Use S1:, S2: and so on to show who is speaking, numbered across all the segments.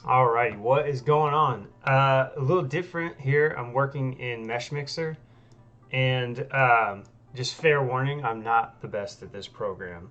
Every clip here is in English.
S1: Alrighty, what is going on? A little different here. I'm working in Meshmixer, and just fair warning, I'm not the best at this program.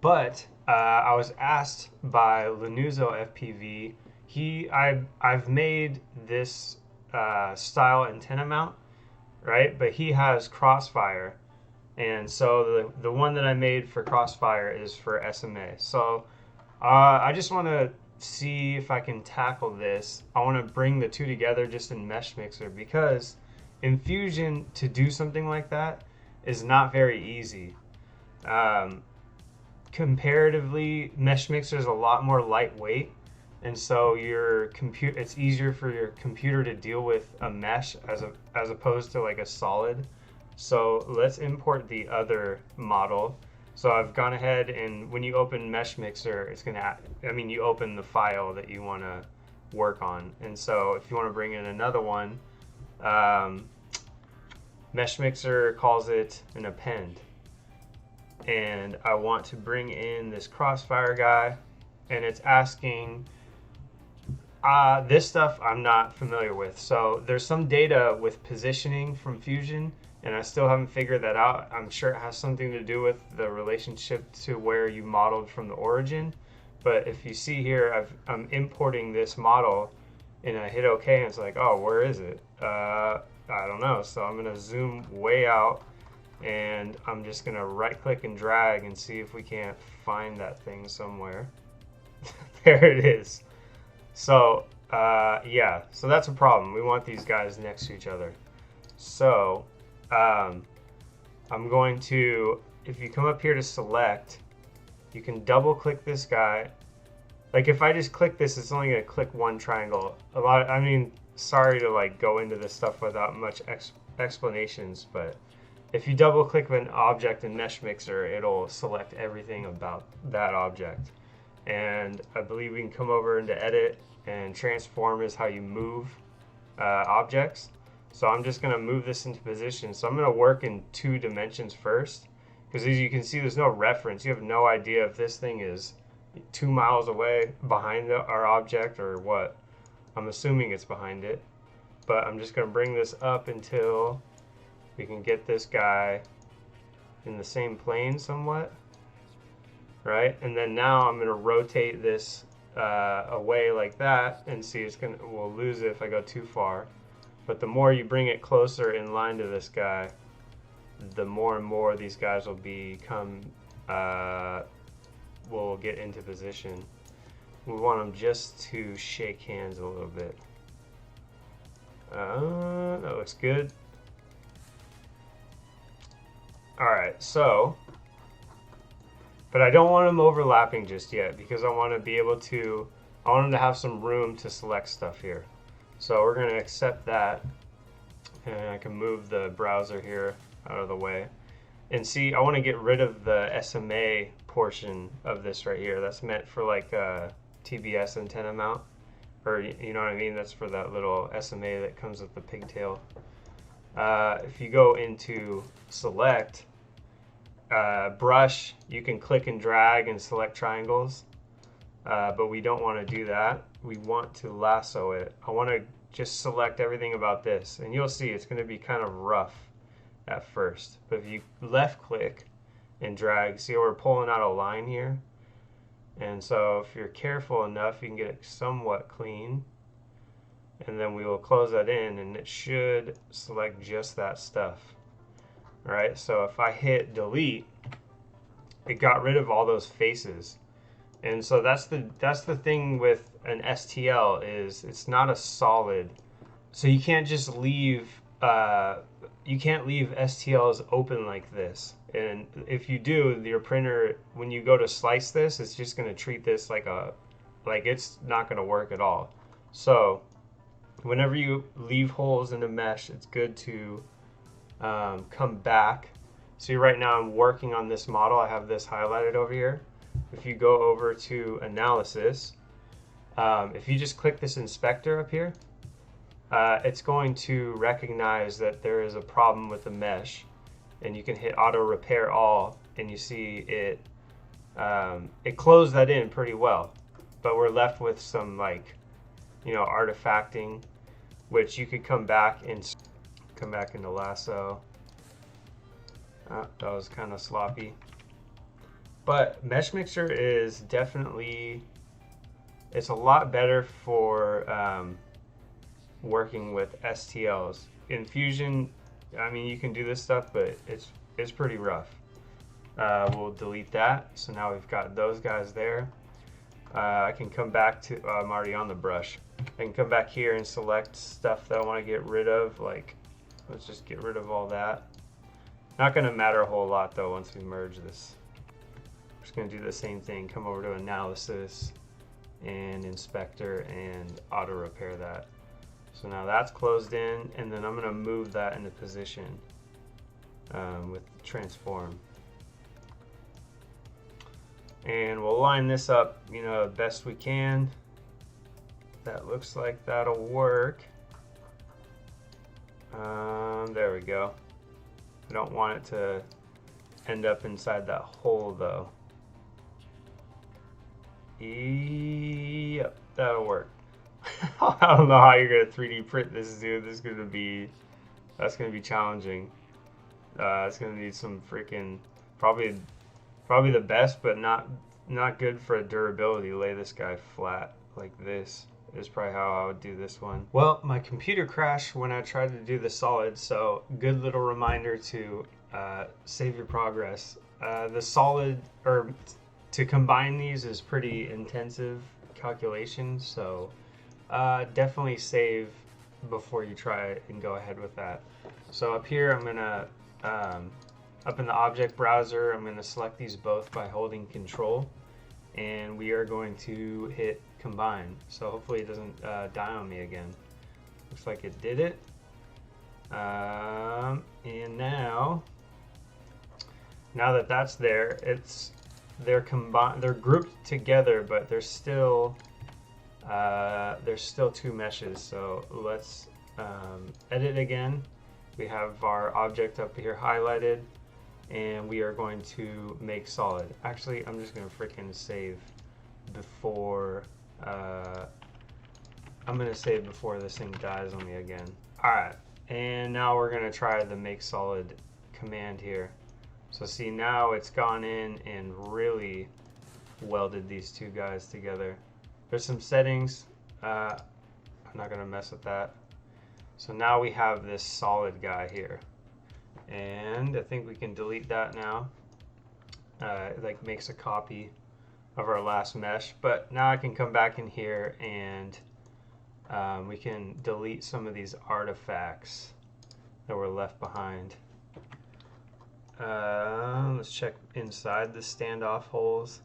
S1: But I was asked by Lanuzo FPV. I've made this style antenna mount, right? But he has Crossfire, and so the one that I made for Crossfire is for SMA. So I just want to see if I can tackle this. I want to bring the two together just in Meshmixer because in Fusion to do something like that is not very easy. Um, Comparatively, Meshmixer is a lot more lightweight, and so it's easier for your computer to deal with a mesh as opposed to like a solid. So let's import the other model. So I've gone ahead and when you open Meshmixer, you open the file that you want to work on. And so if you want to bring in another one, um, Meshmixer calls it an append. And I want to bring in this Crossfire guy, and it's asking, this stuff I'm not familiar with. So there's some data with positioning from Fusion, and I still haven't figured that out. I'm sure it has something to do with the relationship to where you modeled from the origin. But if you see here, I'm importing this model, and I hit OK, and it's like, oh, where is it? I don't know. So I'm going to zoom way out, and I'm just going to right-click and drag and see if we can't find that thing somewhere. There it is. So, yeah, so that's a problem. We want these guys next to each other. So, I'm going to, if you come up here to select, you can double click this guy. Like if I just click this, it's only going to click one triangle. Sorry to like go into this stuff without much explanations, but if you double click an object in Meshmixer, it'll select everything about that object. And I believe we can come over into edit, and transform is how you move objects. So I'm just going to move this into position. So I'm going to work in 2 dimensions first, because as you can see, there's no reference. You have no idea if this thing is 2 miles away behind our object or what. I'm assuming it's behind it, but I'm just going to bring this up until we can get this guy in the same plane somewhat, right? And then now I'm going to rotate this away like that, and see we'll lose it if I go too far. But the more you bring it closer in line to this guy, the more and more these guys will will get into position. We want them just to shake hands a little bit. That looks good. Alright, so, but I don't want them overlapping just yet because I want them to have some room to select stuff here. So we're going to accept that, and I can move the browser here out of the way. And see, I want to get rid of the SMA portion of this right here. That's meant for like a TBS antenna mount, or you know what I mean? That's for that little SMA that comes with the pigtail. If you go into select, brush, you can click and drag and select triangles, but we don't want to do that. We want to lasso it. I want to just select everything about this, and you'll see it's going to be kind of rough at first. But if you left click and drag, see how we're pulling out a line here? And so if you're careful enough, you can get it somewhat clean. And then we will close that in, and it should select just that stuff. All right, so if I hit delete, it got rid of all those faces. And so that's the thing with an STL, is it's not a solid. So you can't just leave STLs open like this. And if you do, your printer, when you go to slice this, it's just going to treat this like it's not going to work at all. So whenever you leave holes in a mesh, it's good to come back. See, right now I'm working on this model. I have this highlighted over here. If you go over to analysis, if you just click this inspector up here, it's going to recognize that there is a problem with the mesh, and you can hit auto repair all, and you see it closed that in pretty well, but we're left with some like you know, artifacting, which you could come back into lasso. That was kind of sloppy. But Meshmixer is definitely, it's a lot better for working with STLs. In Fusion, I mean, you can do this stuff, but it's pretty rough. We'll delete that. So now we've got those guys there. I can come back to, I'm already on the brush. I can come back here and select stuff that I want to get rid of. Like, let's just get rid of all that. Not going to matter a whole lot though once we merge this. I'm just going to do the same thing. Come over to analysis and inspector and auto repair that. So now that's closed in, and then I'm going to move that into position with transform. And we'll line this up, you know, best we can. That looks like that'll work. There we go. I don't want it to end up inside that hole though. Yep, that'll work. I don't know how you're gonna 3D print this, dude. That's gonna be challenging. It's gonna need some freaking probably the best, but not good for durability. Lay this guy flat like this is probably how I would do this one. Well, my computer crashed when I tried to do the solid, so good little reminder to save your progress. The solid, or to combine these, is pretty intensive calculation, so definitely save before you try and go ahead with that. So up here, I'm gonna up in the object browser, I'm gonna select these both by holding Control, and we are going to hit combine. So hopefully it doesn't die on me again. Looks like it did it. And now that that's there, they're grouped together, but there's still two meshes. So let's edit again. We have our object up here highlighted, and we are going to make solid. Actually, I'm just gonna freaking save before this thing dies on me again. All right, and now we're gonna try the make solid command here. So see, now it's gone in and really welded these two guys together. There's some settings. I'm not gonna mess with that. So now we have this solid guy here, and I think we can delete that now. It like makes a copy of our last mesh, but now I can come back in here and we can delete some of these artifacts that were left behind. Let's check inside the standoff holes.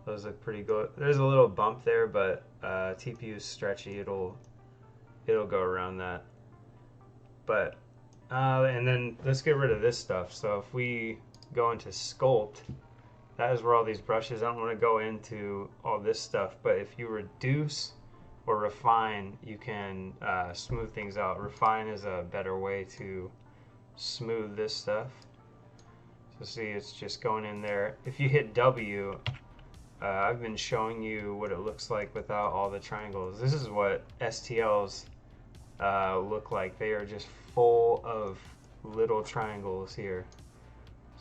S1: Those look pretty good. There's a little bump there, but TPU is stretchy. It'll go around that. But and then let's get rid of this stuff. So if we go into sculpt, that is where all these brushes. I don't want to go into all this stuff, but if you reduce or refine, you can smooth things out. Refine is a better way to smooth this stuff. So see, it's just going in there. If you hit W, I've been showing you what it looks like without all the triangles. This is what STLs look like. They are just full of little triangles here.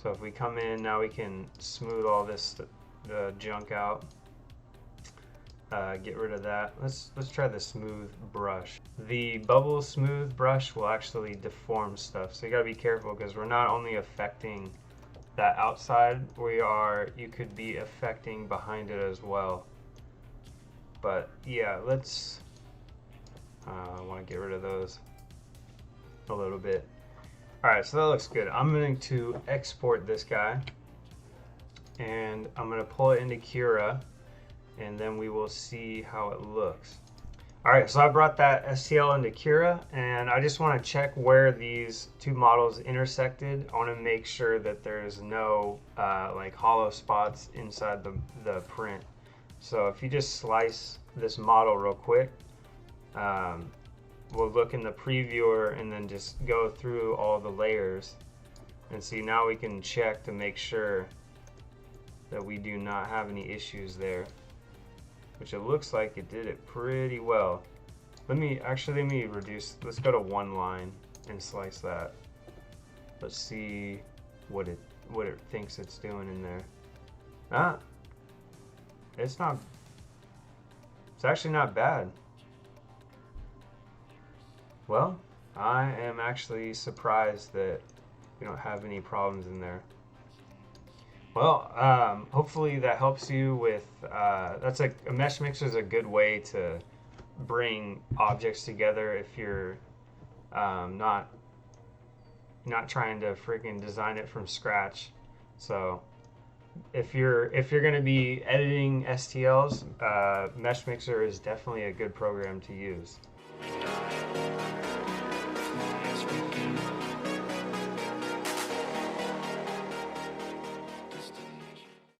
S1: So if we come in, now we can smooth all this junk out. Get rid of that. Let's try the smooth brush. The bubble smooth brush will actually deform stuff. So you gotta be careful, because we're not only affecting that outside, you could be affecting behind it as well. But yeah, I want to get rid of those a little bit. Alright, so that looks good. I'm going to export this guy, and I'm going to pull it into Cura, and then we will see how it looks. Alright, so I brought that STL into Cura, and I just want to check where these two models intersected. I want to make sure that there's no like hollow spots inside the print. So if you just slice this model real quick, we'll look in the previewer and then just go through all the layers and see. Now we can check to make sure that we do not have any issues there. which it looks like it did it pretty well. Let me reduce, let's go to one line and slice that. Let's see what it thinks it's doing in there. Ah, it's actually not bad. Well, I am actually surprised that we don't have any problems in there. Well, hopefully that helps you with, that's a Meshmixer is a good way to bring objects together if you're not trying to freaking design it from scratch. So if you're gonna be editing STLs, Meshmixer is definitely a good program to use.